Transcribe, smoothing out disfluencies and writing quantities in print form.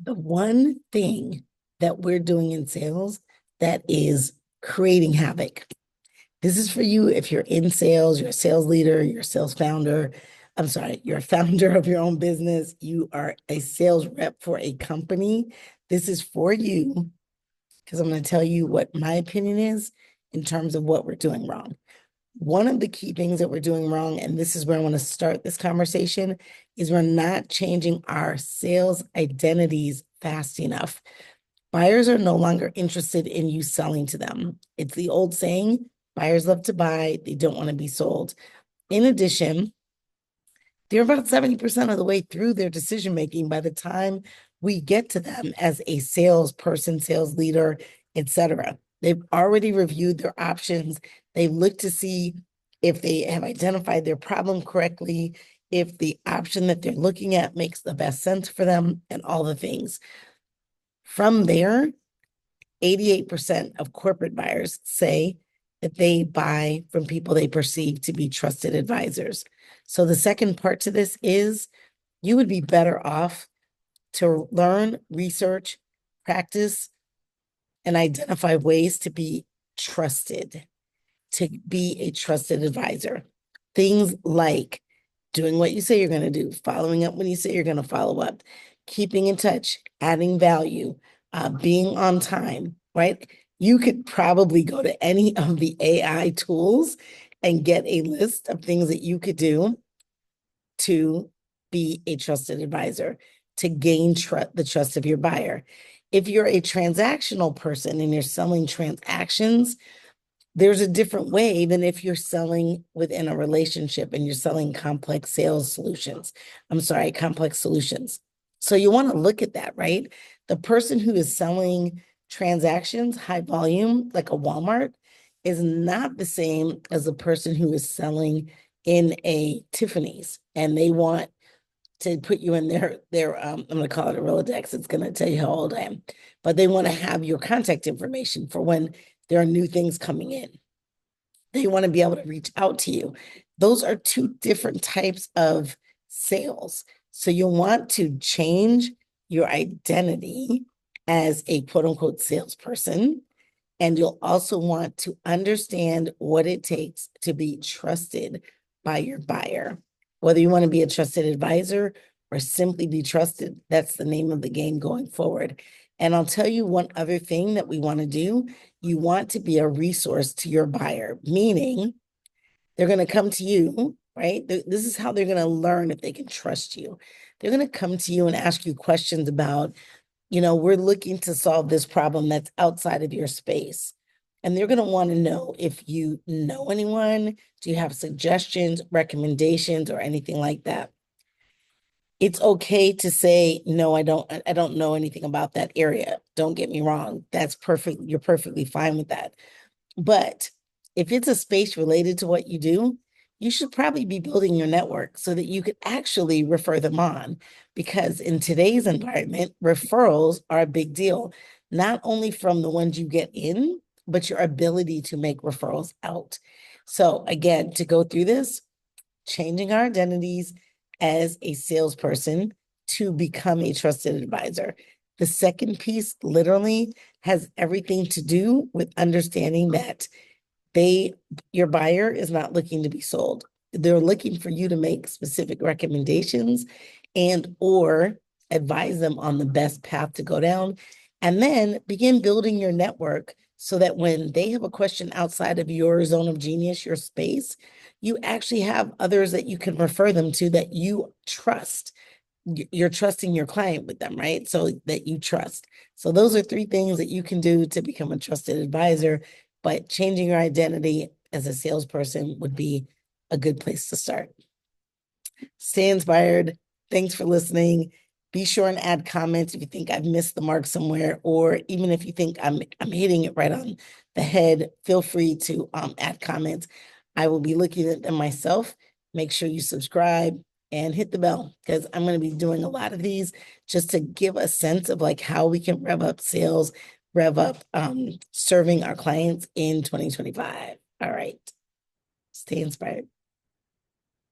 The one thing that we're doing in sales that is creating havoc. This is for you if you're in sales, you're a sales leader, you're a sales founder. I'm sorry, you're a founder of your own business, you are a sales rep for a company. This is for you because I'm going to tell you what my opinion is in terms of what we're doing wrong. One of the key things that we're doing wrong, and this is where I want to start this conversation, is we're not changing our sales identities fast enough. Buyers are no longer interested in you selling to them. It's the old saying, buyers love to buy, they don't want to be sold. In addition, they're about 70% of the way through their decision making by the time we get to them as a salesperson, sales leader, etc. They've already reviewed their options. They've looked to see if they have identified their problem correctly, if the option that they're looking at makes the best sense for them, and all the things. From there, 88% of corporate buyers say that they buy from people they perceive to be trusted advisors. So the second part to this is you would be better off to learn, research, practice, and identify ways to be trusted, to be a trusted advisor. Things like doing what you say you're going to do, following up when you say you're going to follow up, keeping in touch, adding value, being on time, right? You could probably go to any of the AI tools and get a list of things that you could do to be a trusted advisor, to gain the trust of your buyer. If you're a transactional person and you're selling transactions, there's a different way than if you're selling within a relationship and you're selling complex sales solutions. I'm sorry, complex solutions. So you want to look at that, right? The person who is selling transactions, high volume, like a Walmart, is not the same as the person who is selling in a Tiffany's and they want to put you in their I'm going to call it a Rolodex. It's going to tell you how old I am, but they want to have your contact information for when there are new things coming in. They want to be able to reach out to you. Those are two different types of sales. So you'll want to change your identity as a quote unquote salesperson. And you'll also want to understand what it takes to be trusted by your buyer. Whether you want to be a trusted advisor or simply be trusted, that's the name of the game going forward. And I'll tell you one other thing that we want to do. You want to be a resource to your buyer, meaning they're going to come to you, right? This is how they're going to learn if they can trust you. They're going to come to you and ask you questions about, we're looking to solve this problem that's outside of your space. And they're going to want to know if you know anyone, do you have suggestions, recommendations, or anything like that. It's okay to say, no, I don't know anything about that area. Don't get me wrong. That's perfect. You're perfectly fine with that. But if it's a space related to what you do, you should probably be building your network so that you could actually refer them on. Because in today's environment, referrals are a big deal, not only from the ones you get in, but your ability to make referrals out. So again, to go through this, changing our identities as a salesperson to become a trusted advisor. The second piece literally has everything to do with understanding that your buyer is not looking to be sold. They're looking for you to make specific recommendations and or advise them on the best path to go down. And then begin building your network so that when they have a question outside of your zone of genius, your space, you actually have others that you can refer them to that you trust. You're trusting your client with them, right? So that you trust. So those are three things that you can do to become a trusted advisor, but changing your identity as a salesperson would be a good place to start. Stay inspired. Thanks for listening. Be sure and add comments if you think I've missed the mark somewhere, or even if you think I'm hitting it right on the head, feel free to add comments. I will be looking at them myself. Make sure you subscribe and hit the bell because I'm going to be doing a lot of these just to give a sense of like how we can rev up sales, rev up serving our clients in 2025. All right. Stay inspired.